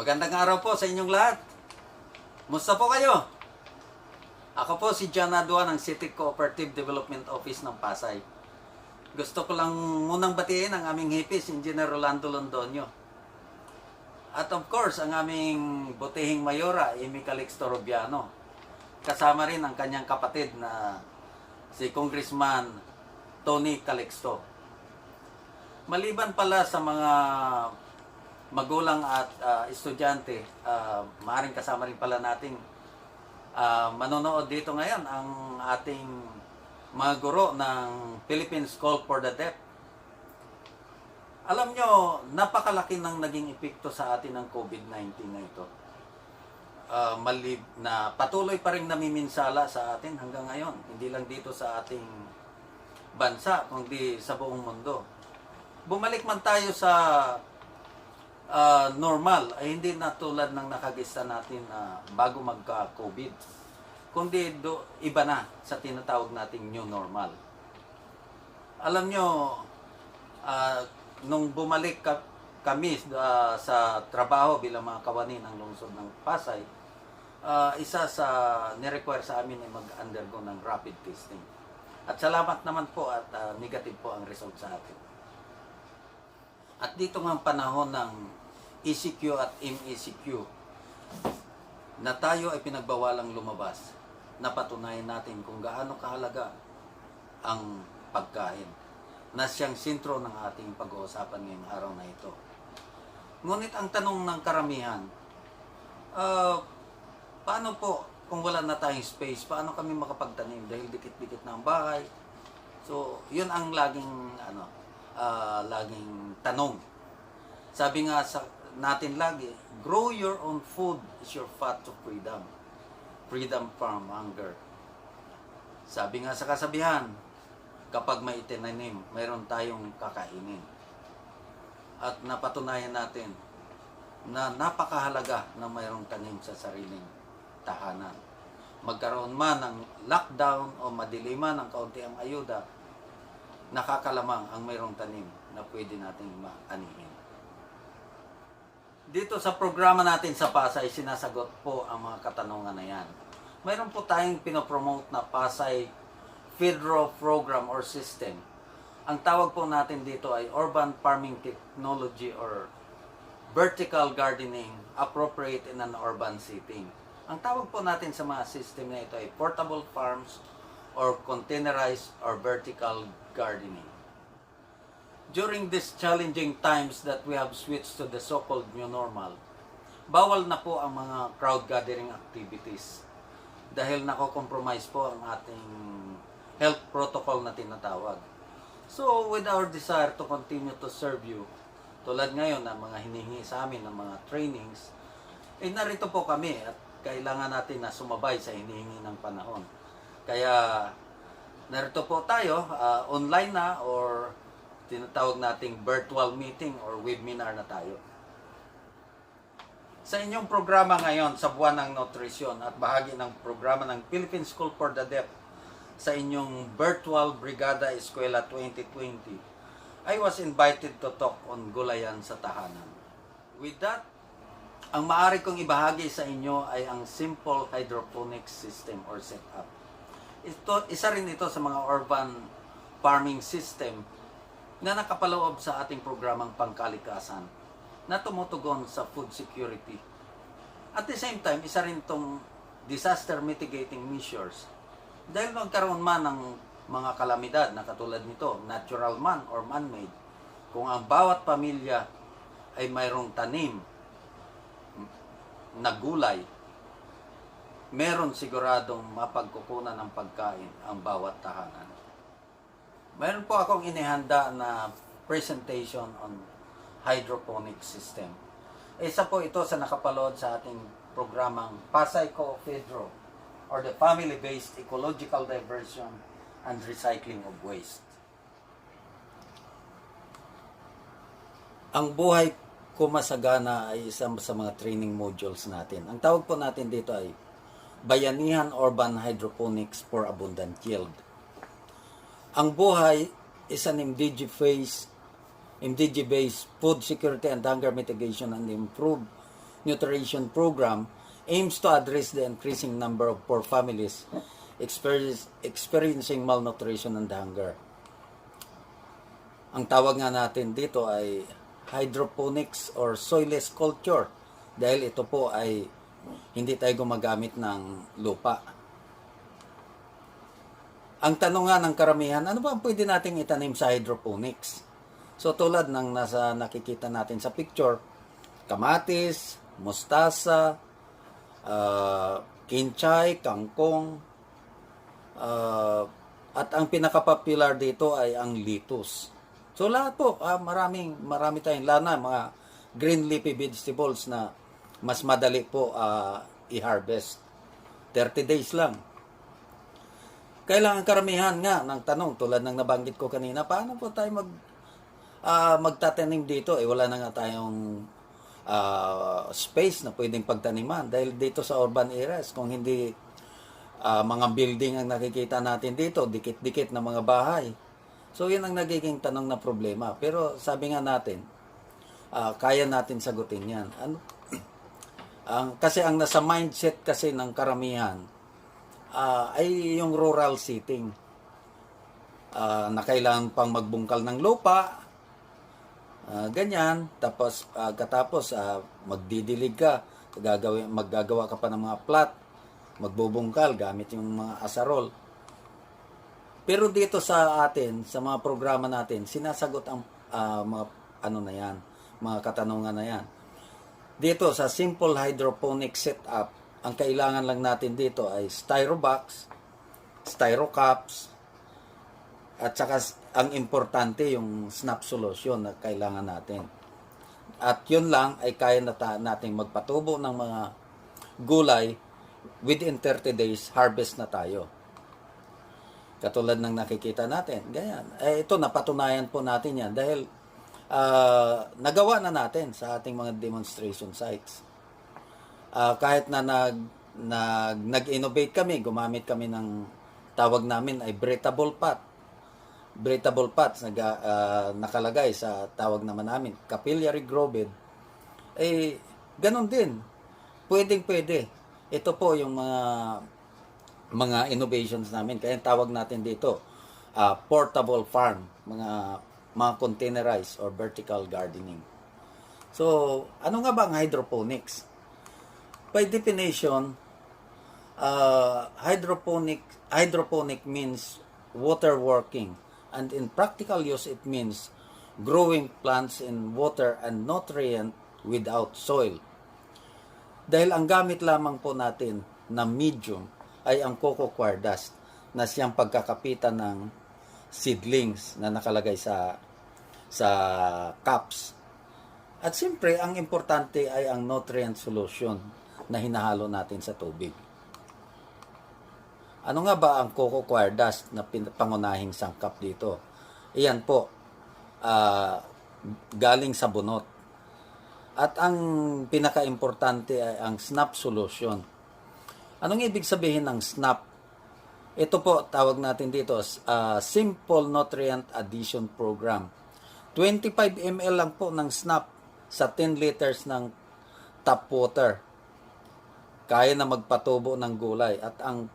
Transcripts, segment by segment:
Magandang araw po sa inyong lahat. Musta po kayo? Ako po si John Adua ng City Cooperative Development Office ng Pasay. Gusto ko lang munang batiin ang aming hipis, Engineer Rolando Londoño. At of course, ang aming butihing mayora, Amy Calixto Rubiano. Kasama rin ang kanyang kapatid na si Congressman Tony Calixto. Maliban pala sa mga magulang at estudyante, maaaring kasama rin pala nating manonood dito ngayon ang ating mga guro ng Philippine School for the Deaf. Alam nyo, napakalaki ng naging epekto sa atin ng COVID-19 na ito. Na patuloy pa rin namiminsala sa atin hanggang ngayon. Hindi lang dito sa ating bansa, kundi sa buong mundo. Bumalik man tayo sa normal, ay hindi na tulad ng nakagista natin bago magka-COVID. Kundi iba na sa tinatawag nating new normal. Alam nyo, nung bumalik kami sa trabaho bilang mga kawani ng lungsod ng Pasay, isa sa nirequire sa amin ay mag-undergo ng rapid testing. At salamat naman po at negative po ang result sa atin. At dito nga ang panahon ng ECQ at MECQ na tayo ay pinagbawalang lumabas, napatunayan natin kung gaano kahalaga ang pagkain na siyang sentro ng ating pag-uusapan ngayong araw na ito. Ngunit ang tanong ng karamihan, paano po kung wala na tayong space, paano kami makapagtanim dahil dikit-dikit na ang bahay? So, yun ang laging tanong. Sabi nga natin lagi, grow your own food is your path to freedom. Freedom from hunger. Sabi nga sa kasabihan, kapag may itinanim, mayroon tayong kakainin. At napatunayan natin na napakahalaga na mayroong tanim sa sariling tahanan. Magkaroon man ng lockdown o madiliman ng kaunti ang ayuda, nakakalamang ang mayroong tanim na pwede nating maanihin. Dito sa programa natin sa Pasay, sinasagot po ang mga katanungan na yan. Mayroon po tayong pinopromote na Pasay Fedro Program or System. Ang tawag po natin dito ay Urban Farming Technology or Vertical Gardening Appropriate in an Urban Setting. Ang tawag po natin sa mga system na ito ay Portable Farms or Containerized or Vertical Gardening. During these challenging times that we have switched to the so-called new normal, bawal na po ang mga crowd gathering activities dahil nako-compromise po ang ating health protocol na tinatawag. So, with our desire to continue to serve you, tulad ngayon ng mga hinihingi sa amin ng mga trainings, narito po kami at kailangan natin na sumabay sa hinihingi ng panahon. Kaya, narito po tayo, online na or tinatawag nating virtual meeting or webinar na tayo. Sa inyong programa ngayon sa buwan ng nutrisyon at bahagi ng programa ng Philippine School for the Deaf sa inyong virtual Brigada Eskwela 2020, I was invited to talk on gulayan sa tahanan. With that, ang maaari kong ibahagi sa inyo ay ang simple hydroponics system or setup. Isa rin ito sa mga urban farming system na nakapaloob sa ating programang pangkalikasan na tumutugon sa food security. At the same time, isa rin itong disaster mitigating measures. Dahil magkaroon man ng mga kalamidad na katulad nito, natural man or man-made, kung ang bawat pamilya ay mayroong tanim na gulay, meron siguradong mapagkukunan ng pagkain ang bawat tahanan. Mayroon po akong inihanda na presentation on hydroponic system. Isa po ito sa nakapalood sa ating programang Pasay Co-Fedro or the Family-Based Ecological Diversion and Recycling of Waste. Ang buhay kumasagana ay isa sa mga training modules natin. Ang tawag po natin dito ay Bayanihan Urban Hydroponics for Abundant Yield. Ang buhay is an MDG-based food security and hunger mitigation and improved nutrition program aims to address the increasing number of poor families experiencing malnutrition and hunger. Ang tawag nga natin dito ay hydroponics or soilless culture dahil ito po ay hindi tayo gumagamit ng lupa. Ang tanong nga ng karamihan, ano ba ang pwede nating itanim sa hydroponics? So tulad ng nasa nakikita natin sa picture, kamatis, mustasa, kinchay, kangkong, at ang pinaka-popular dito ay ang lettuce. So lahat po, marami tayong lana, mga green leafy vegetables na mas madali po i-harvest. 30 days lang. Kailangan karamihan nga ng tanong, tulad ng nabanggit ko kanina, paano po tayo magtatanim dito? Wala na nga tayong space na pwedeng pagtaniman dahil dito sa urban areas, kung hindi mga building ang nakikita natin dito, dikit-dikit na mga bahay. So yun ang nagiging tanong na problema. Pero sabi nga natin, kaya natin sagutin yan. Kasi ang nasa mindset kasi ng karamihan ay yung rural setting. Na kailangan pang magbungkal ng lupa, ganyan, tapos katapos magdidilig ka, maggagawa ka pa ng mga plot, magbubungkal gamit yung mga asarol. Pero dito sa atin, sa mga programa natin, sinasagot ang mga mga katanungan na yan. Dito sa simple hydroponic setup, ang kailangan lang natin dito ay styrobox, styrocups, at saka ang importante yung snap solution na kailangan natin. At yun lang ay kaya natin magpatubo ng mga gulay within 30 days, harvest na tayo. Katulad ng nakikita natin. Ganyan. Ito, napatunayan po natin yan dahil nagawa na natin sa ating mga demonstration sites. Kahit na nag-innovate kami, gumamit kami ng tawag namin ay breathable pot. Breathable pots nakalagay sa tawag naman namin, capillary grow bed. Ganun din. Pwede. Ito po yung mga innovations namin. Kaya tawag natin dito, portable farm, mga containerized or vertical gardening. So, ano nga ba ang hydroponics? By definition, hydroponic means water working, and in practical use it means growing plants in water and nutrient without soil. Dahil ang gamit lamang po natin na medium ay ang coco coir dust na siyang pagkakapitan ng seedlings na nakalagay sa cups. At siyempre, ang importante ay ang nutrient solution na hinahalo natin sa tubig. Ano nga ba ang coco coir dust na pangunahing sangkap dito? Iyan po, galing sa bunot. At ang pinaka-importante ay ang SNAP solution. Anong ibig sabihin ng SNAP? Ito po, tawag natin dito, Simple Nutrient Addition Program. 25 ml lang po ng SNAP sa 10 liters ng tap water. Kaya na magpatubo ng gulay at ang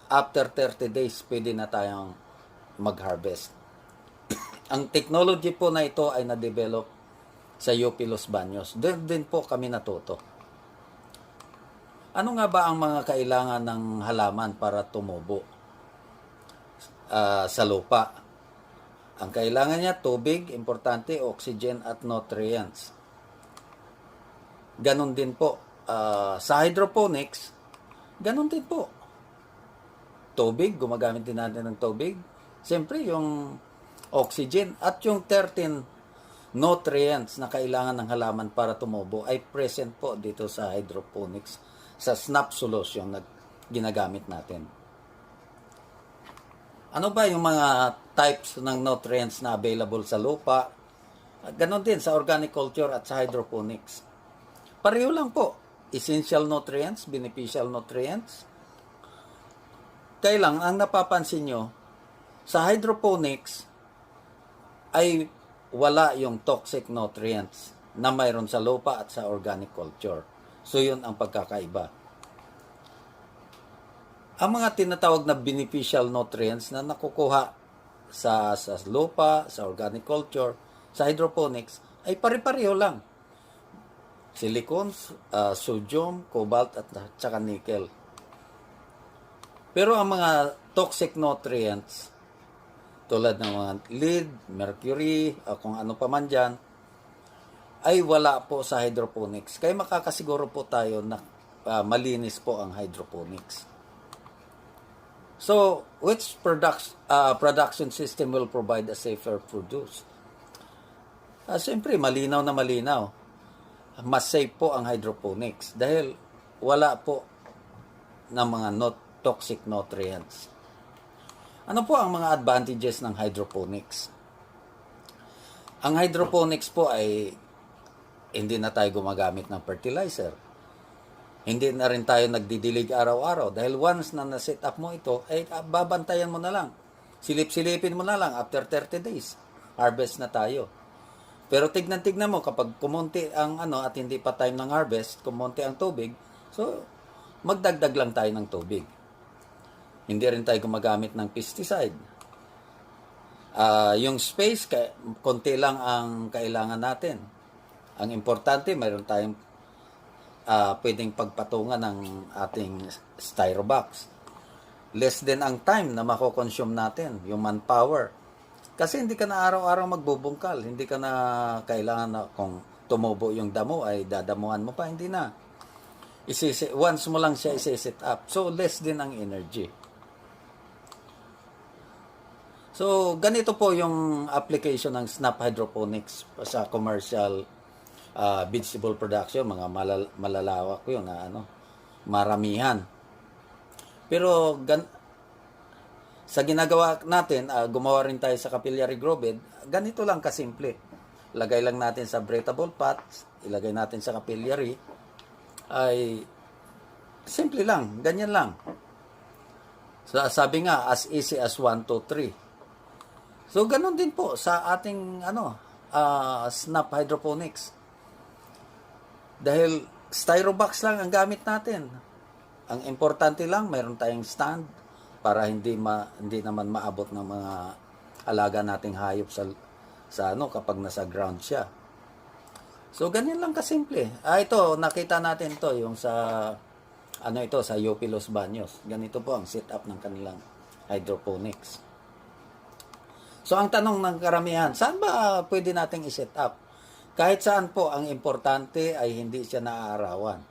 after 30 days, pwede na tayong mag-harvest. Ang technology po na ito ay na-develop sa UP Los Baños. Doon din po kami natuto. Ano nga ba ang mga kailangan ng halaman para tumubo sa lupa? Ang kailangan niya, tubig, importante, oxygen at nutrients. Ganon din po. Sa hydroponics, ganon din po. Tubig, gumagamit din natin ng tubig. Siyempre, yung oxygen at yung 13 nutrients na kailangan ng halaman para tumubo ay present po dito sa hydroponics, sa SNAP solution na ginagamit natin. Ano ba yung mga types ng nutrients na available sa lupa? Ganon din sa organic culture at sa hydroponics. Pareho lang po. Essential nutrients, beneficial nutrients. Kaya lang, ang napapansin nyo, sa hydroponics ay wala yung toxic nutrients na mayroon sa lupa at sa organic culture. So, yun ang pagkakaiba. Ang mga tinatawag na beneficial nutrients na nakukuha sa lupa, sa organic culture, sa hydroponics, ay pare-pareho lang. Silicon, sodium, cobalt, at saka nickel. Pero ang mga toxic nutrients, tulad ng mga lead, mercury, kung ano pa man dyan, ay wala po sa hydroponics. Kaya makakasiguro po tayo na malinis po ang hydroponics. So, which production system will provide a safer produce? Siyempre, malinaw na malinaw. Mas safe po ang hydroponics dahil wala po ng mga toxic nutrients. Ano po ang mga advantages ng hydroponics? Ang hydroponics po ay hindi na tayo gumagamit ng fertilizer. Hindi na rin tayo nagdidilig araw-araw dahil once na na-set up mo ito, ay babantayan mo na lang. Silip-silipin mo na lang after 30 days. Harvest na tayo. Pero tignan mo kapag kumonti ang at hindi pa time ng harvest, kumonti ang tubig, so magdagdag lang tayo ng tubig. Hindi rin tayo gumagamit ng pesticide. Yung space, konti lang ang kailangan natin. Ang importante, mayroon tayong pwedeng pagpatungan ng ating styrobox. Less din ang time na mako-consume natin, yung manpower. Kasi hindi ka na araw-araw magbubungkal. Hindi ka na kailangan na kung tumubo yung damo ay dadamuhan mo pa. Hindi na. Once mo lang siya isi-set up. So, less din ang energy. So, ganito po yung application ng Snap Hydroponics sa commercial vegetable production. Mga malalawak yun na maramihan. Pero, sa ginagawa natin, gumawa rin tayo sa capillary grow bed, ganito lang kasimple. Lagay lang natin sa breathable pots, ilagay natin sa capillary, ay simple lang, ganyan lang. So, sabi nga, as easy as 1, 2, 3. So, ganun din po sa ating Snap Hydroponics. Dahil styrobox lang ang gamit natin. Ang importante lang, mayroon tayong stand para hindi naman maabot ng mga alaga nating hayop sa kapag nasa ground siya. So, ganyan lang kasimple. Ito, nakita natin to yung sa sa UP Los Baños. Ganito po ang setup ng kanilang hydroponics. So, ang tanong ng karamihan, saan ba pwede nating i-set up? Kahit saan po, ang importante ay hindi siya naaarawan.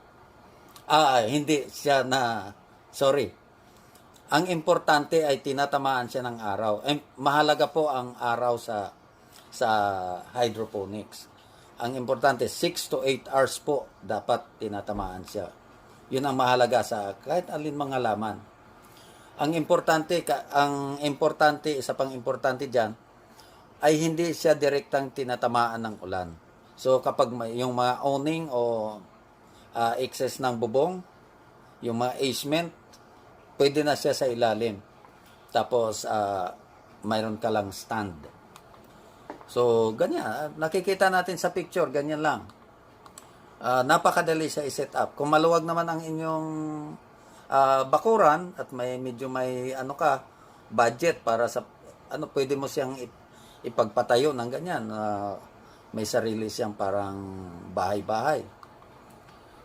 Ang importante ay tinatamaan siya ng araw. Mahalaga po ang araw sa hydroponics. Ang importante, 6 to 8 hours po dapat tinatamaan siya. Yun ang mahalaga sa kahit alin mga laman. Ang importante, isa pang importante dyan, ay hindi siya direktang tinatamaan ng ulan. So, kapag yung mga owning o excess ng bubong, yung mga easement, pwede na siya sa ilalim. Tapos, mayroon ka lang stand. So, ganyan. Nakikita natin sa picture, ganyan lang. Napakadali siya i-set up. Kung maluwag naman ang inyong bakuran at medyo may budget para sa pwede mo siyang ipagpatayo ng ganyan. May sarili siyang parang bahay-bahay.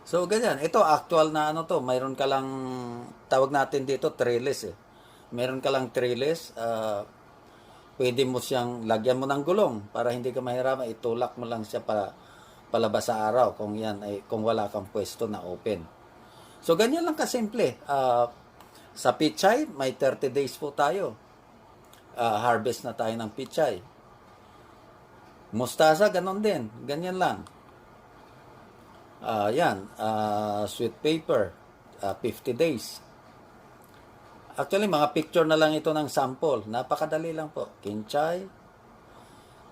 So, ganyan. Ito, actual na mayroon ka lang, tawag natin dito, trellis Meron ka lang trellis, pwede mo siyang, lagyan mo ng gulong para hindi ka mahirapan, itulak mo lang siya palabas sa araw kung wala kang pwesto na open. So, ganyan lang kasimple. Sa pichay, may 30 days po tayo. Harvest na tayo ng pichay. Mustasa, ganon din. Ganyan lang. Sweet paper, 50 days. Actually, mga picture na lang ito ng sample. Napakadali lang po. Kinchay,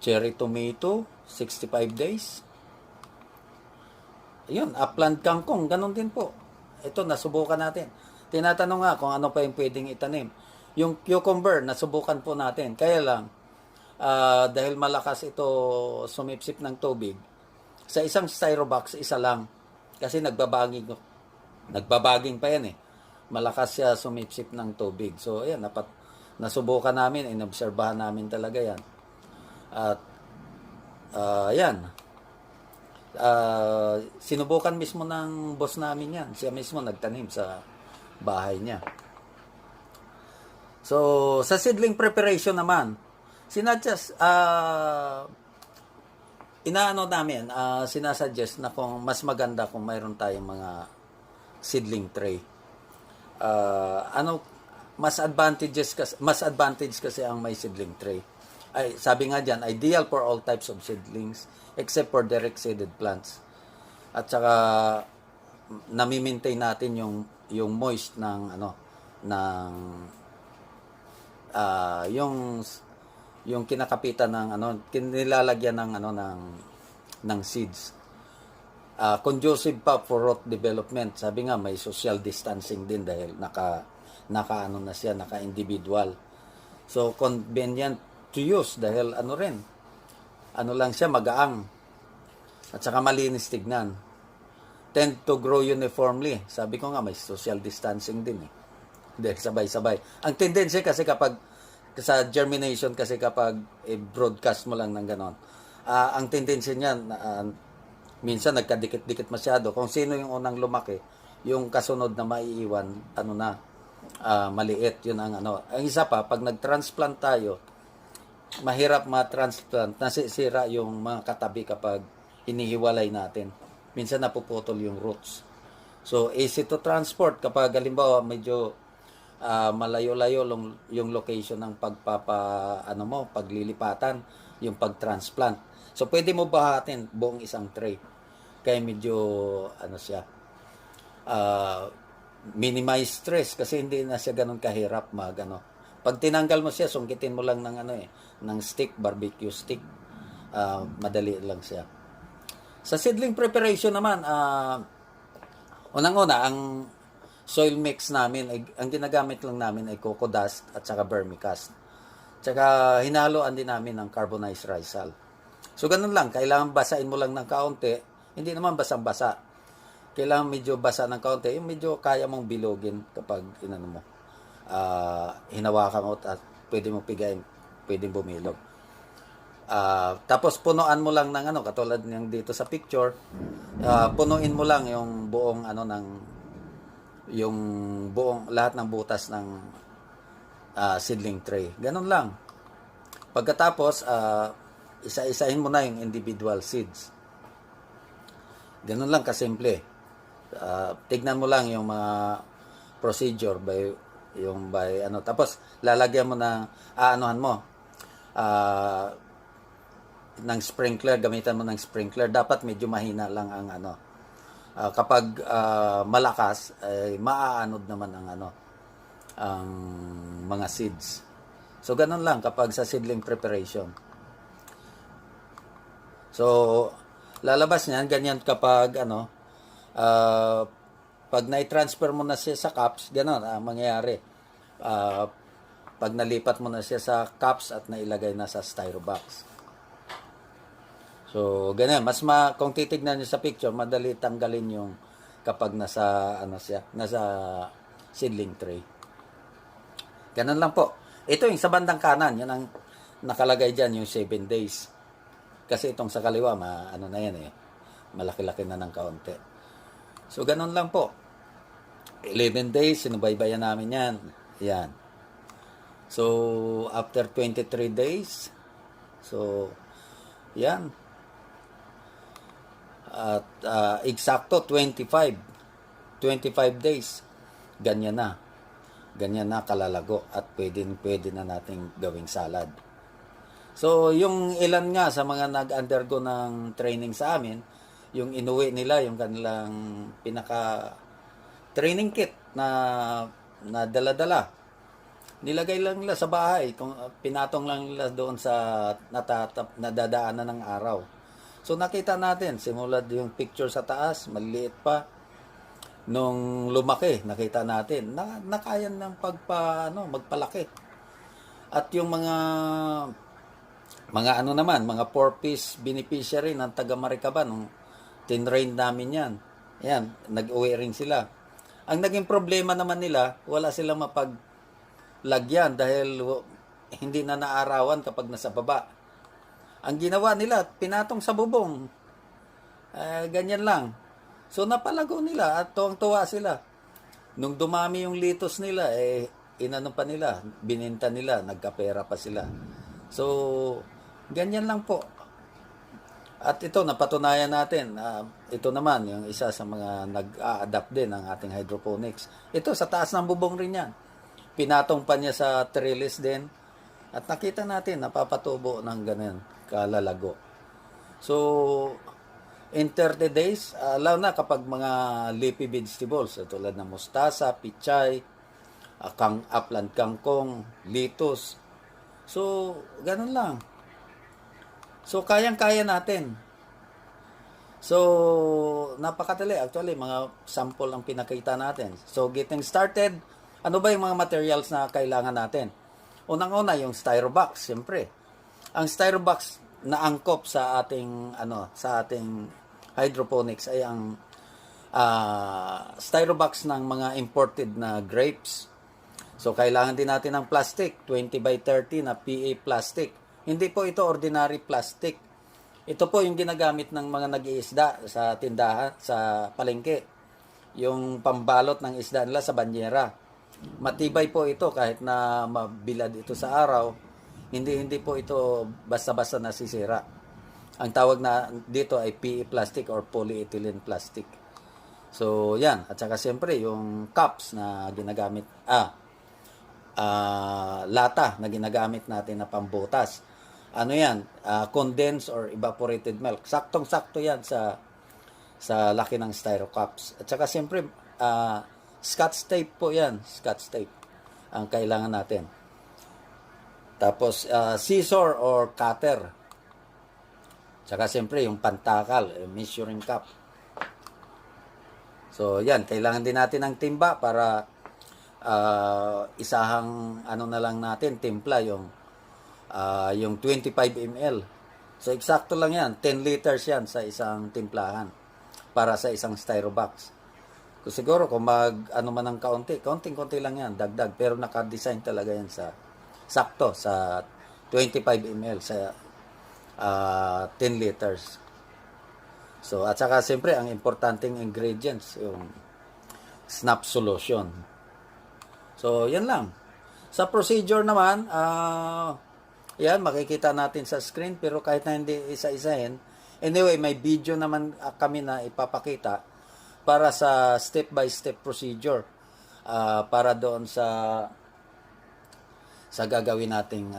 cherry tomato, 65 days. Ayun, upland kangkong, ganon din po. Ito, nasubukan natin. Tinatanong nga kung ano pa yung pwedeng itanim. Yung cucumber, nasubukan po natin. Kaya lang, dahil malakas ito sumipsip ng tubig, sa isang styrobox, isa lang. Kasi nagbabaging pa yan eh. Malakas siya sumipsip ng tubig. So, ayan, nasubukan namin, inobserbahan namin talaga yan. At, ayan, sinubukan mismo ng boss namin yan. Siya mismo nagtanim sa bahay niya. So, sa seedling preparation naman, sinadjust, sinasuggest na kung mas maganda kung mayroon tayong mga seedling tray. Mas advantage kasi ang may seedling tray. Ay, sabi nga diyan, ideal for all types of seedlings except for direct seeded plants. At saka nami-maintain natin yung moist ng yung kinakapitan ng kinilalagyan ng seeds. Conducive pa for root development. Sabi nga may social distancing din dahil naka-individual. So convenient to use dahil lang siya, magaang. At saka malinis tignan. Tend to grow uniformly. Sabi ko nga may social distancing din eh. Dahil sabay-sabay. Ang tendency kasi kapag sa germination kasi kapag broadcast mo lang ng ganon, ang tendency niyan minsan nagkadikit-dikit masyado. Kung sino yung unang lumaki, yung kasunod na maiiwan, maliit. Yun ang Ang isa pa, pag nag-transplant tayo, mahirap ma-transplant, nasisira yung mga katabi kapag inihiwalay natin. Minsan napuputol yung roots. So, easy to transport kapag halimbawa medyo malayo-layo yung location ng paglilipatan, yung pag-transplant. So, pwede mo bahatin buong isang tray. Kaya medyo, minimize stress kasi hindi na siya ganun kahirap Pag tinanggal mo siya, sungkitin mo lang ng stick, barbecue stick. Madali lang siya. Sa seedling preparation naman, unang-una, ang soil mix namin, ang ginagamit lang namin ay coco dust at saka vermicast. Tsaka hinaluan din namin ng carbonized rice hull. So, ganun lang. Kailangan basain mo lang ng kaunti. Hindi naman basang-basa. Kailangan medyo basa ng kaunti. Yung medyo kaya mong bilogin kapag hinawakan mo at pwede mo pigain, pwede bumilog. Tapos punuan mo lang ng katulad ng dito sa picture, punuin mo lang yung buong yung buong lahat ng butas ng seedling tray. Ganun lang. Pagkatapos, isa-isahin mo na yung individual seeds. Ganun lang kasimple. Tignan mo lang yung mga procedure tapos lalagyan mo ng ng sprinkler, gamitan mo ng sprinkler. Dapat medyo mahina lang ang kapag malakas ay maaanod naman ang mga seeds. So ganun lang kapag sa seedling preparation. So lalabas niyan ganyan kapag pag na-transfer mo na siya sa cups, ganun ang mangyayari. Pag nalipat mo na siya sa cups at nailagay na sa styro box. So, ganyan. Kung titignan niyo sa picture, madali tanggalin yung kapag nasa seedling tray. Ganun lang po. Ito yung sa bandang kanan, yan ang nakalagay dyan, yung 7 days. Kasi itong sa kaliwa, yan eh. Malaki-laki na ng kaunti. So, ganun lang po. 11 days, sinubaybayan namin yan. Yan. So, after 23 days, so, yan. At eksakto 25 days, ganyan na kalalago at pwede na nating gawing salad. So yung ilan nga sa mga nag-undergo ng training sa amin, yung inuwi nila yung kanilang pinaka training kit na dala-dala, nilagay lang nila sa bahay, kung pinatong lang nila doon sa nadadaanan ng araw. So nakita natin, simula yung picture sa taas, maliliit pa. Nung lumaki, nakita natin, nakayan ng magpalaki. At yung mga mga 4-piece beneficiary ng taga Marikaban, tinrain namin yan. Yan, nag-uwi rin sila. Ang naging problema naman nila, wala silang mapaglagyan dahil hindi na naarawan kapag nasa baba. Ang ginawa nila, pinatong sa bubong. Ganyan lang. So napalago nila at tuwang-tuwa sila. Nung dumami yung litos nila, inano pa nila, bininta nila, nagkapera pa sila. So, ganyan lang po. At ito, napatunayan natin. Ito naman, yung isa sa mga nag-a-adapt din ng ating hydroponics. Ito, sa taas ng bubong rin yan. Pinatong pa niya sa trellis din. At nakita natin, napapatubo ng ganyan, kalalago. So, in 30 days, lalo na kapag mga leafy vegetables, tulad ng mustasa, pichay, upland kangkong, litos. So, ganun lang. So, kayang-kaya natin. So, napakadali. Actually, mga sample ang pinakita natin. So, getting started, ano ba yung mga materials na kailangan natin? Unang-una, yung styrobox, siyempre. Ang styrobox na angkop sa ating hydroponics ay ang styrobox ng mga imported na grapes. So, kailangan din natin ng plastic, 20 by 30 na PA plastic. Hindi po ito ordinary plastic. Ito po yung ginagamit ng mga nag-iisda sa tindahan, sa palengke. Yung pambalot ng isda nila sa banyera. Matibay po ito kahit na mabilad ito sa araw. Hindi po ito basta-basta nasisira. Ang tawag na dito ay PE plastic or polyethylene plastic. So, yan. At saka siyempre, yung cups na ginagamit, lata na ginagamit natin na pambutas. Ano yan? Condensed or evaporated milk. Saktong-sakto yan sa laki ng styro cups. At saka siyempre, Scotch tape po yan. Scotch tape ang kailangan natin. Tapos, scissor or cutter. Tsaka siyempre, yung pantakal, measuring cup. So, yan. Kailangan din natin ng timba para isahang ano na lang natin, timpla, yung 25 ml. So, eksakto lang yan. 10 liters yan sa isang timplahan para sa isang styrobox. Siguro kung ano man ng kaunting-kunti lang yan, dagdag. Pero naka-design talaga yan sa sakto sa 25 ml sa 10 liters. So, at saka siyempre, ang importanteng ingredients, yung snap solution. So, yan lang. Sa procedure naman, yan, makikita natin sa screen, pero kahit na hindi isa-isahin, anyway, may video naman kami na ipapakita para sa step-by-step procedure para doon sa gagawin nating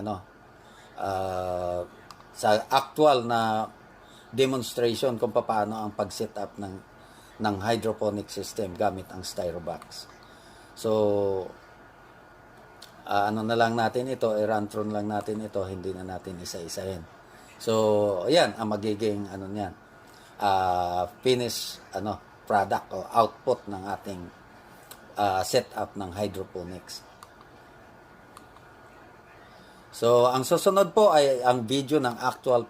sa actual na demonstration kung paano ang pag-set up ng hydroponic system gamit ang styrobox. So, ano na lang natin ito, i-run through lang natin ito, hindi na natin isa-isahin. So, ayan, ang magiging niyan, finished product o output ng ating setup ng hydroponics. So, ang susunod po ay ang video ng actual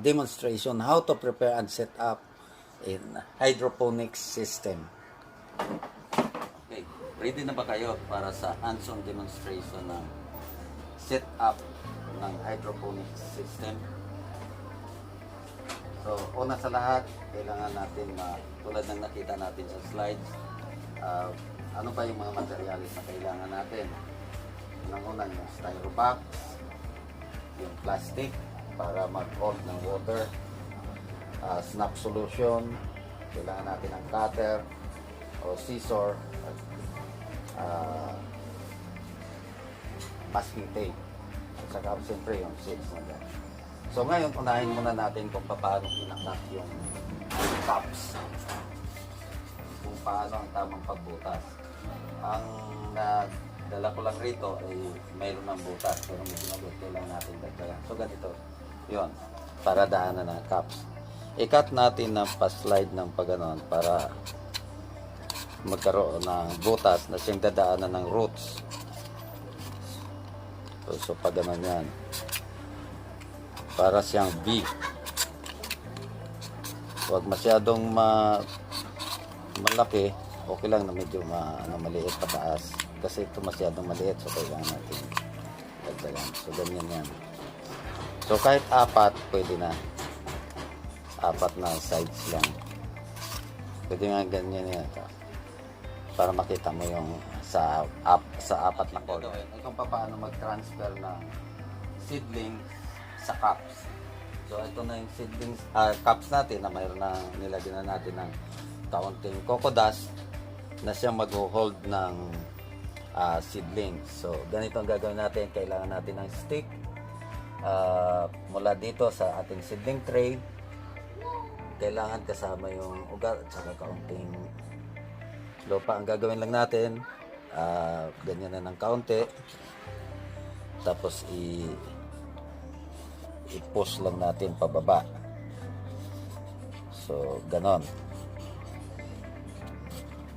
demonstration how to prepare and set up in hydroponics system. Okay, ready na ba kayo para sa hands-on demonstration ng setup ng hydroponics system? So, una sa lahat, kailangan natin tulad ng nakita natin sa slides, ano ba yung mga materials na kailangan natin? Unang-una yung styrobox, yung plastic para mag-hold ng water, snap solution, kailangan natin ng cutter o scissor, masking tape, at saka siyempre yung seeds na dyan. So ngayon, unahin muna natin kung paano inanak yung cups, kung paano ang tamang pagbutas. Ang dala ko lang rito ay mayroon ng butas, pero may ginagusto lang natin dagdagan. So ganito, yon para daanan ng cups. I-cut natin ng pa-slide ng pagganon para magkaroon ng butas na siyang dadaanan ng roots. So pagganon yan. Para siyang V. Huwag masyadong malaki. Okay lang na medyo maliit pataas. Kasi ito masyadong maliit. So, kailangan natin dagdagan. So, ganyan yan. So, kahit 4, pwede na. 4 na sides lang. Pwede nga ganyan yan. Para makita mo yung sa 4 na cord. Kung paano mag-transfer ng seedling sa cups. So, ito na yung seedlings, cups natin na mayroon na nilagyan na natin ng kaunting cocoa dust na siya mag-hold ng seedlings. So, ganito ang gagawin natin. Kailangan natin ng stick mula dito sa ating seedling tray. Kailangan kasama yung ugat at saka kaunting lupa. Ang gagawin lang natin, ganyan na ng kaunti. Tapos i-push lang natin pababa. So, ganon.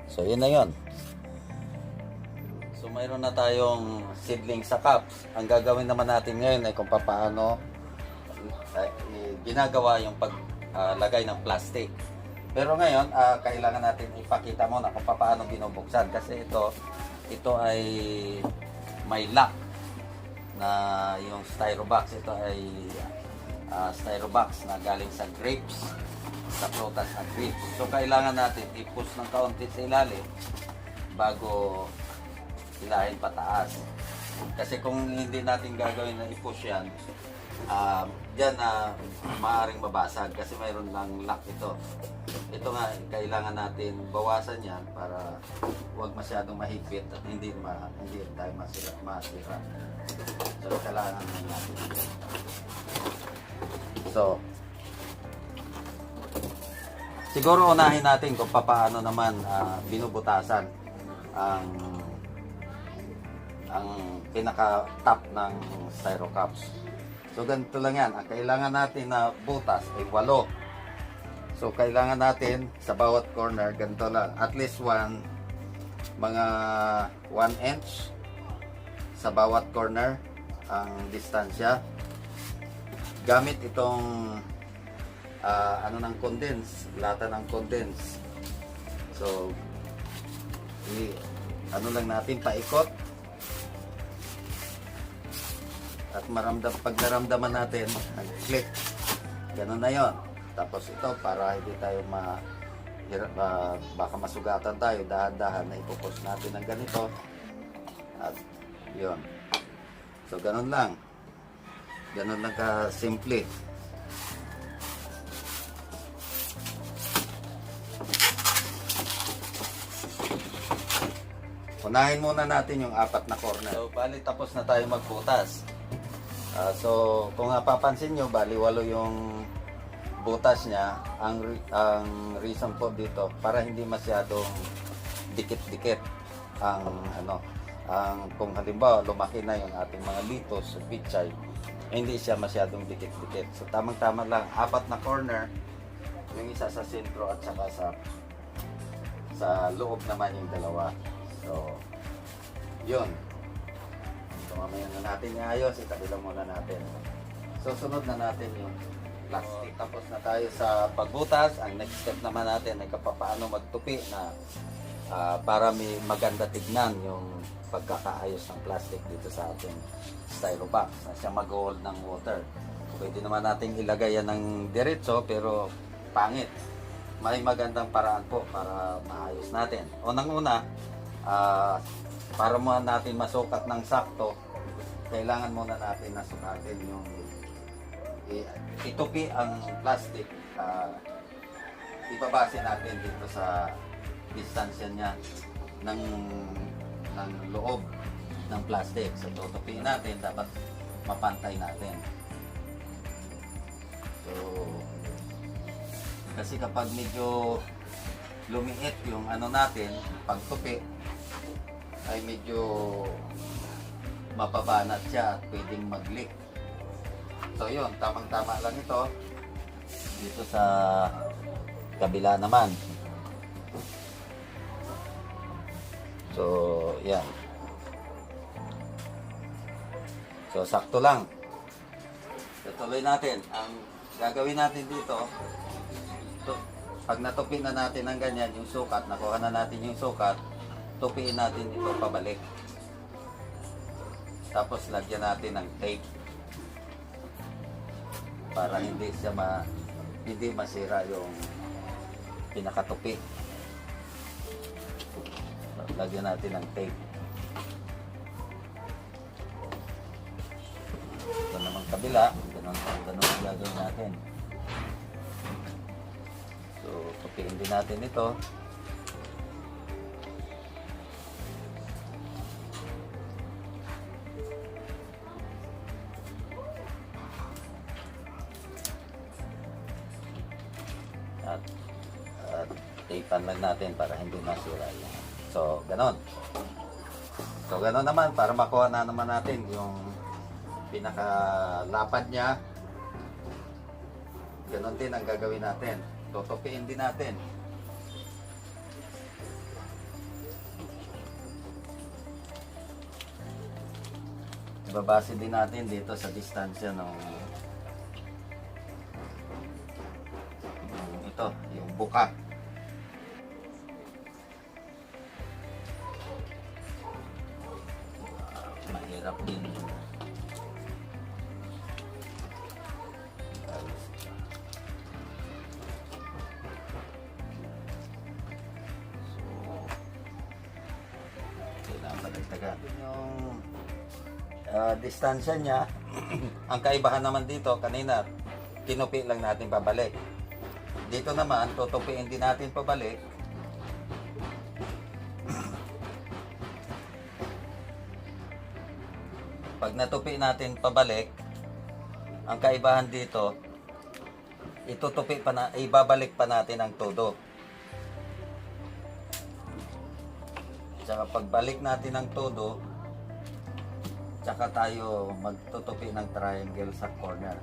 So, yun na yun. So, mayroon na tayong seedling sa cups. Ang gagawin naman natin ngayon ay kung paano ginagawa yung paglagay ng plastic. Pero ngayon, kailangan natin ipakita muna kung paano binubuksan. Kasi ito ay may lock na yung styrobox. Ito ay styrobox na galing sa grapes, sa prutas na grapes. So, kailangan natin i-push ng kaunti sa ilalim bago hilahin pataas. Kasi kung hindi natin gagawin na i-push yan, dyan maaaring mabasag kasi mayroon lang lock ito. Ito nga, kailangan natin bawasan yan para huwag masyadong mahigpit at hindi tayo masira. So, kailangan natin. So, siguro unahin natin kung paano naman binubutasan ang pinaka-top ng styro cups. So, ganito lang yan. Ang kailangan natin na butas ay 8. So, kailangan natin sa bawat corner, ganito lang. At least mga 1 inch sa bawat corner ang distansya. Gamit itong ng condense, lata ng condense. So, lang natin, paikot. At pag naramdaman natin, nag-click. Ganun na yon. Tapos ito, para hindi tayo baka masugatan tayo, dahan-dahan na ipupos natin ng ganito. At yon. So, ganun lang. Ganun lang ka-simple. Unahin muna natin yung 4 na corner. So, bali tapos na tayo magbutas. So, kung napapansin nyo, bali 8 yung butas niya. Ang reason po dito, para hindi masyadong dikit-dikit kung halimbawa lumaki na yung ating mga litos, pichay, hindi siya masyadong dikit-dikit. So, tamang-tama lang, 4 na corner, yung isa sa sentro at saka sa loob naman yung dalawa. So, yun. So, mamaya na natin iayos, itabi lang muna natin. So, sunod na natin yung plastic. Tapos na tayo sa pagbutas. Ang next step naman natin ay paano magtupi na para may maganda tignan yung pagkakaayos ng plastic dito sa ating styrobox na siya mag-hold ng water. Pwede naman natin ilagay yan ng diretso pero pangit. May magandang paraan po para maayos natin. Unang-una, para muna natin masukat ng sakto, kailangan muna natin nasukatin yung itupi ang plastic. Ibabase natin dito sa distansya niya ng loob ng plastic. So, tutupiin natin, dapat mapantay natin. So, kasi kapag medyo lumiit yung natin, pagtupi, ay medyo mapabanat siya at pwedeng mag-leak. So yun, tamang-tama lang ito. Dito sa kabila naman. So, yan. So, sakto lang. Tutuloy natin. Ang gagawin natin dito, Pag natupi na natin ng ganyan, yung sukat, nakuha na natin yung sukat, tupiin natin ito pabalik. Tapos lagyan natin ng tape para hindi masira yung pinakatupi. Lagyan natin ng tape. Ito naman kabila, ganun ang gagawin natin. So, tupiin din natin ito. At tapean lang natin para hindi masira yan. So, ganon. So, ganon naman para makuha na naman natin yung pinakalapad niya. Ganon din ang gagawin natin. Tutupiin din natin. Ibabase din natin dito sa distansya ng ito, yung buka. Mahirap din. Kailangan balagtagan yung distansya niya. Ang kaibahan naman dito, kanina tinupi lang natin pabalik. Dito naman, tutupiin din natin pabalik. Pag natupi natin pabalik, ang kaibahan dito, ibabalik pa natin ang todo. Tsaka pagbalik natin ang todo, tsaka tayo magtutupi ng triangle sa corner.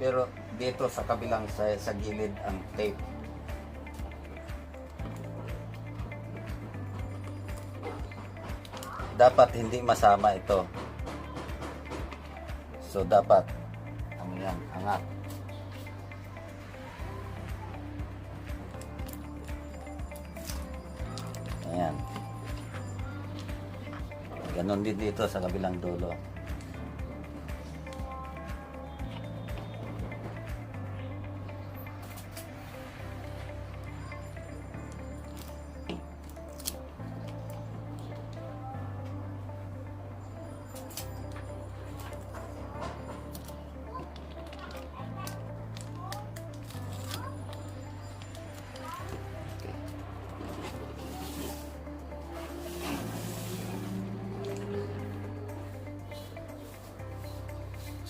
Pero dito sa kabilang sa gilid ang tape. Dapat hindi masama ito. So dapat yan, angat. Ayan. Ganon din dito sa kabilang dulo.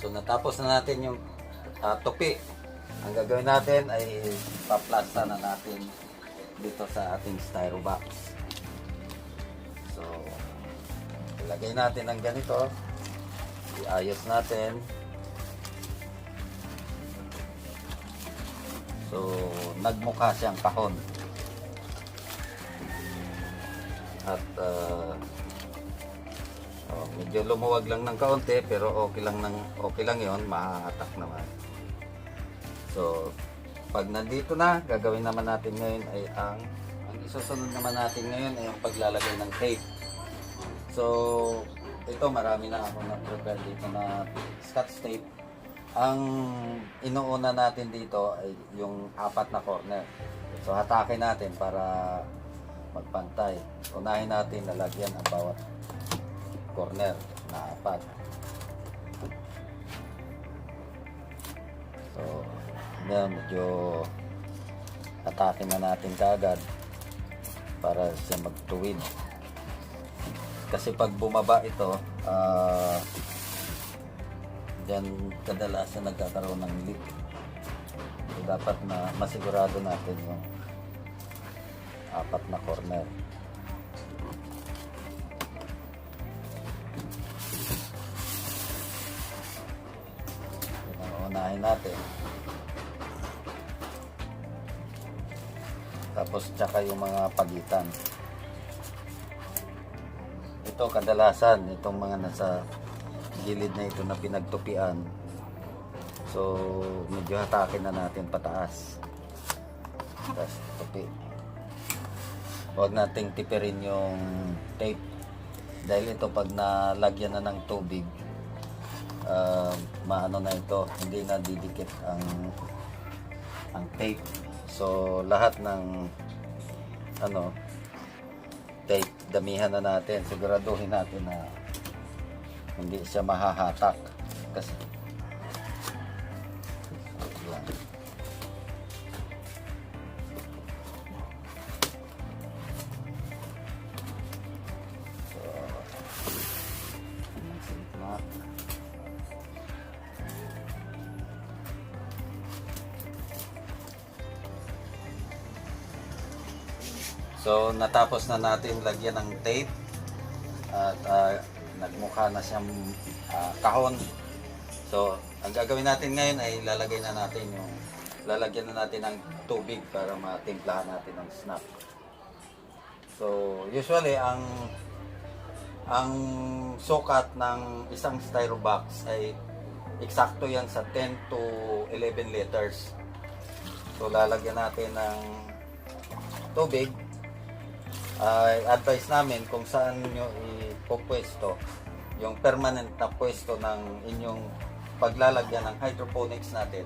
So natapos na natin yung tupi. Ang gagawin natin ay paplasta na natin dito sa ating styro box. So ilagay natin ang ganito. Iayos natin. So nagmukha siyang kahon. At medyo lumuwag lang ng kaunti pero okay lang 'yon, mahahatak naman. So pag nandito na, gagawin naman natin ngayon ay ang isusunod naman natin ngayon ay ang paglalagay ng tape. So ito, marami na ako na-prepare dito na Scotch tape. Ang inuuna natin dito ay yung 4 na corner. So hatakin natin para magpantay. Unahin natin lalagyan ang bawat corner na 4. So medyo atakin na natin kaagad para siya magtuwid. Kasi pag bumaba ito, dyan kadalasan nagkakaroon ng leak. So dapat na masigurado natin yung 4 na corner. Unahin natin. Tapos tsaka yung mga pagitan. Ito kadalasan, itong mga nasa gilid na ito na pinagtupian, So, medyo hatakin na natin pataas. Tapos, tupi. Huwag nating tipirin yung tape. Dahil ito, pag nalagyan na ng tubig, maano na ito, hindi na didikit ang tape. So, lahat ng tape, damihan na natin. Siguraduhin natin na hindi siya mahahatak. Kasi, yan. So, natapos na natin lagyan ng tape at nagmukha na siyang kahon. So, ang gagawin natin ngayon ay lalagyan na natin ng tubig para matimplahan natin ng snap. So, usually ang sukat ng isang styro box ay eksakto yan sa 10 to 11 liters. So, lalagyan natin ng tubig. Advice namin kung saan nyo ipopwesto yung permanent na pwesto ng inyong paglalagyan ng hydroponics natin,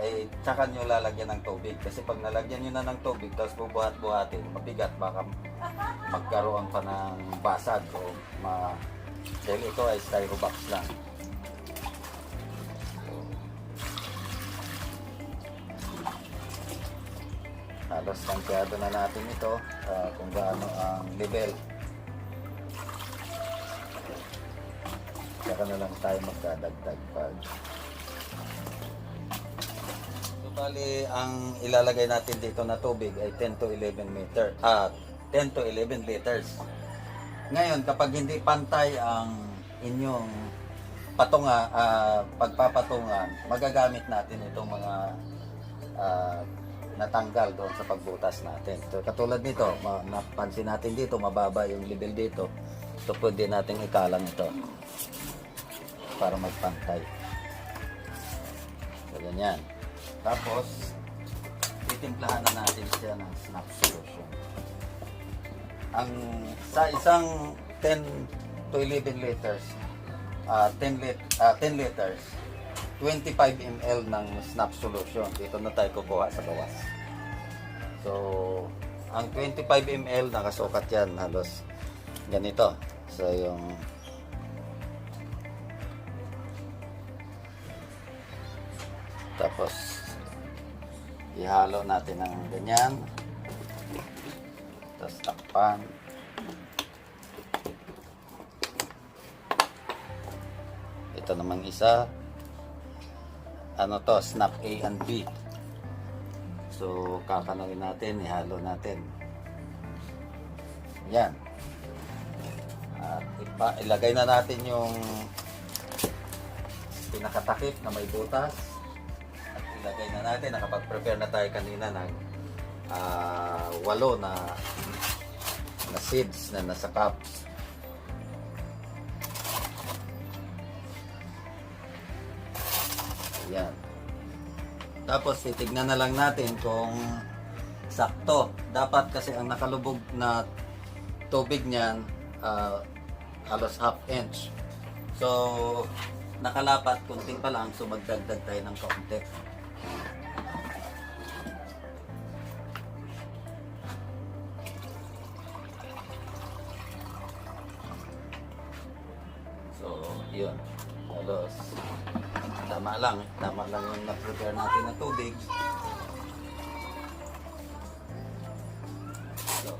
ay tsaka nyo lalagyan ng tubig. Kasi pag nalagyan nyo na ng tubig tapos bubuhat-buhatin, mabigat, baka magkaroon pa ng basag o dahil ito ay styro box lang. Halos tansyado na natin ito kung gaano ang level. Saka na lang tayo magdadagdag pag. So, bali, ang ilalagay natin dito na tubig ay 10 to 11 liters. Ngayon, kapag hindi pantay ang inyong pagpapatungan, magagamit natin itong mga natanggal doon sa pagbutas natin. So, katulad nito, napansin natin dito, mababa yung level dito. So, pwede natin ikalang ito para magpantay. So, ganyan. Tapos, titimplahan na natin siya ng snap solution. Sa isang 10 to 11 liters, 10 liters, 25 ml ng snap solution. Dito na tayo kukuha sa bawas. So, ang 25 ml, nakasukat yan, halos ganito. So, tapos, ihalo natin ng ganyan. Tapos, takpan. Ito namang isa. Snap A and B. So, kakanawin natin, ihalo natin. Yan. At ilagay na natin yung pinakatakip na may butas. At ilagay na natin, nakapag-prepare na tayo kanina ng 8 na seeds na nasa cups. Yan. Tapos titignan na lang natin kung sakto. Dapat kasi ang nakalubog na tubig niyan halos half inch. So nakalapat kunti pa lang, so magdagdag tayo ng kaunti. So yun. Halos tama lang yung na-prepare natin na tubig. So,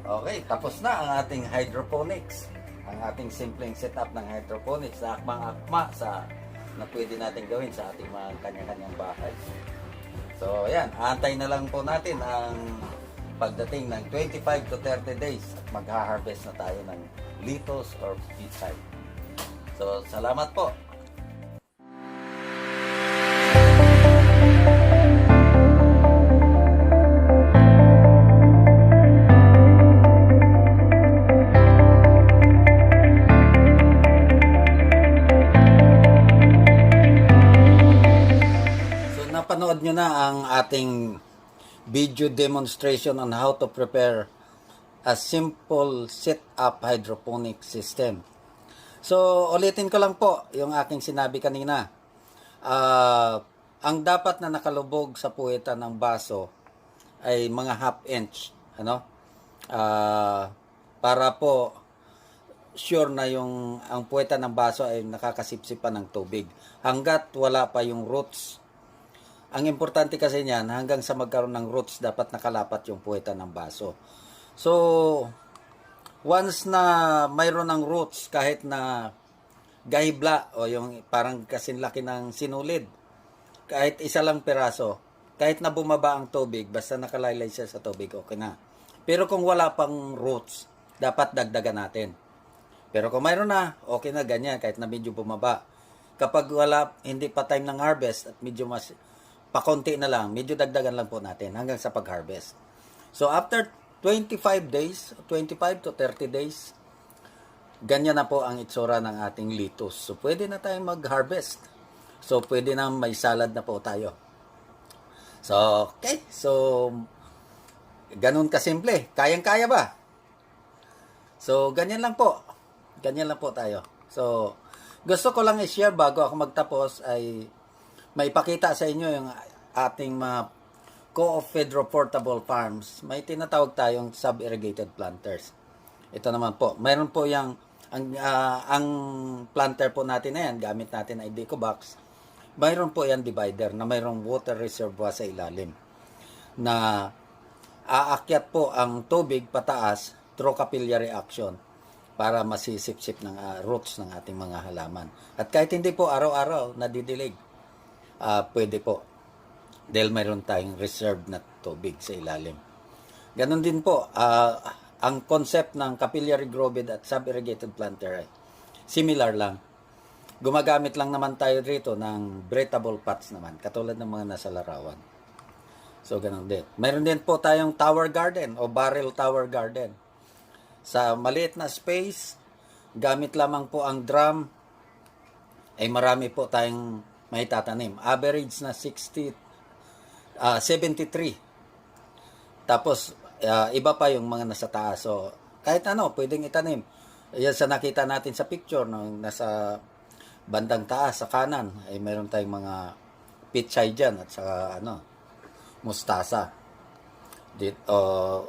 okay, tapos na ang ating hydroponics. Ang ating simpleng setup ng hydroponics na akmang-akma na pwede natin gawin sa ating mga kanya-kanyang bahay. So, ayan, aantay na lang po natin ang pagdating ng 25 to 30 days at magha-harvest na tayo ng lettuce or pechay. So, salamat po. napanood nyo na ang ating video demonstration on how to prepare a simple set-up hydroponic system. So, ulitin ko lang po yung aking sinabi kanina. Ang dapat na nakalubog sa puwetan ng baso ay mga half inch. Para po sure na ang puwetan ng baso ay nakakasipsipan ng tubig. Hanggat wala pa yung roots. Ang importante kasi niyan, hanggang sa magkaroon ng roots, dapat nakalapat yung puwetan ng baso. So, once na mayroon ng roots, kahit na gahibla o yung parang kasinlaki ng sinulid, kahit isa lang piraso, kahit na bumaba ang tubig, basta nakalaylay siya sa tubig, okay na. Pero kung wala pang roots, dapat dagdagan natin. Pero kung mayroon na, okay na ganyan, kahit na medyo bumaba. Kapag wala, hindi pa time ng harvest at medyo mas pakonti na lang, medyo dagdagan lang po natin hanggang sa pag-harvest. So after 25 days, 25 to 30 days, ganyan na po ang itsura ng ating lettuce. So pwede na tayong mag-harvest. So pwede na may salad na po tayo. So okay, so ganun kasimple. Kayang-kaya ba? So ganyan lang po. Ganyan lang po tayo. So gusto ko lang i-share bago ako magtapos ay maipakita sa inyo yung ating mga Co-op Fedro Portable Farms. May tinatawag tayong sub-irrigated planters. Ito naman po. Mayroon po ang planter po natin na yan, gamit natin ay Decobox. Mayroon po yan divider na mayroong water reservoir sa ilalim na aakyat po ang tubig pataas through capillary action para masisip-sip ng roots ng ating mga halaman. At kahit hindi po araw-araw nadidilig, pwede po. Dahil mayroon tayong reserved na tubig sa ilalim. Ganon din po, ang concept ng capillary grow bed at sub-irrigated planter ay similar lang. Gumagamit lang naman tayo rito ng breathable pots naman, katulad ng mga nasa larawan. So, ganon din. Mayroon din po tayong tower garden o barrel tower garden. Sa maliit na space, gamit lamang po ang drum, ay marami po tayong may tatanim. Average na 73. Tapos, iba pa yung mga nasa taas. So, kahit ano, pwedeng itanim. Yan sa nakita natin sa picture, nung nasa bandang taas, sa kanan, ay mayroon tayong mga pichay dyan at saka mustasa.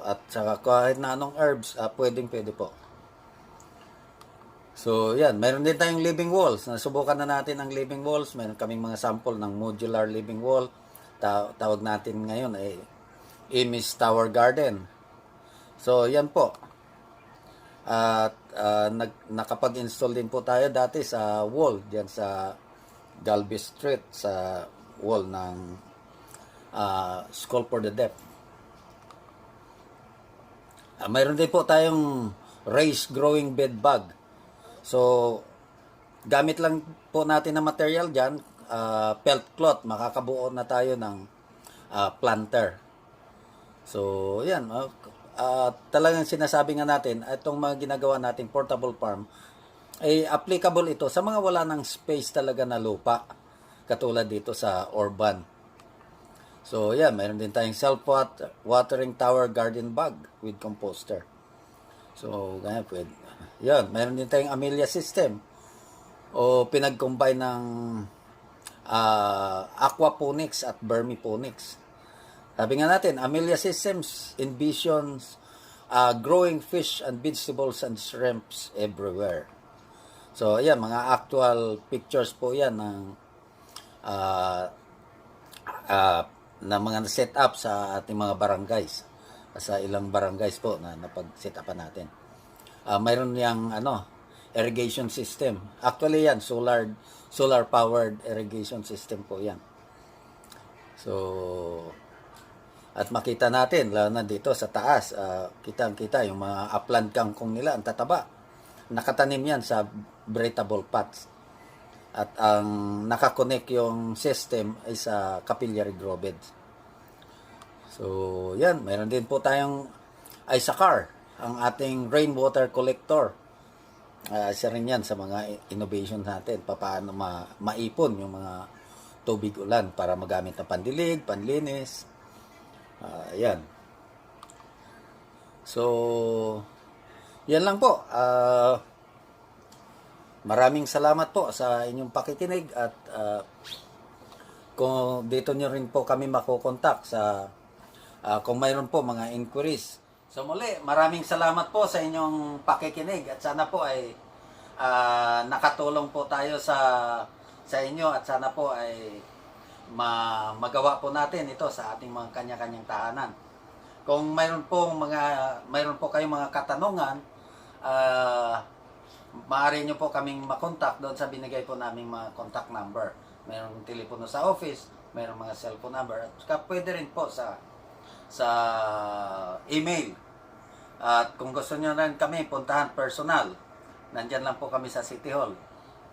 At saka kahit na anong herbs, pwede po. So, yan. Mayroon din tayong living walls. Nasubukan na natin ang living walls. Mayroon kaming mga sample ng modular living wall. Tawag natin ngayon ay Emis Tower Garden. So, yan po. At nakapag-install din po tayo dati sa wall. Diyan sa Galvez Street. Sa wall ng School for the Deaf. Mayroon din po tayong raised growing bed bag. So, gamit lang po natin na material dyan, felt cloth, makakabuo na tayo ng planter. So, yan. Talagang sinasabi nga natin, itong mga ginagawa nating portable farm, ay applicable ito sa mga wala ng space talaga na lupa, katulad dito sa urban. So, yan. Mayroon din tayong self-watering tower garden bag with composter. So, ganyan pwede. Yan, mayroon din tayong Amelia system o pinag-combine ng aquaponics at vermiponics. Sabi nga natin, Amelia systems envisions growing fish and vegetables and shrimps everywhere. So, ayan, mga actual pictures po yan ng mga set up sa ating mga barangays. Sa ilang barangays po na napag-set upan natin. Mayroon yang irrigation system. Actually yan, solar powered irrigation system po yan. So, at makita natin, lalo na dito sa taas, kitang-kita yung mga upland kangkong nila, ang tataba. Nakatanim yan sa breathable pots. At ang nakakonect yung system ay sa capillary grow beds. So, yan. Mayroon din po tayong Isacar, ang ating rainwater collector. Isa rin yan sa mga innovation natin. Paano maipon yung mga tubig ulan para magamit na pandilig, panlinis. Ayan. So, yan lang po. Maraming salamat po sa inyong pakikinig at kung dito nyo rin po kami makukontak sa kung mayroon po mga inquiries. So muli, maraming salamat po sa inyong pakikinig at sana po ay nakatulong po tayo sa inyo at sana po ay magawa po natin ito sa ating mga kanya-kanyang tahanan. Kung mayroon po kayong mga katanungan, maaari nyo po kaming makontak doon sa binigay po naming mga contact number. Mayroong telepono sa office, mayroong mga cellphone number, at pwede rin po sa email. At kung gusto nyo rin kami puntahan personal, nandyan lang po kami sa City Hall,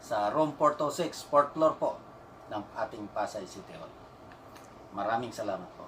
sa room 426, 4th floor po ng ating Pasay City Hall. Maraming salamat po.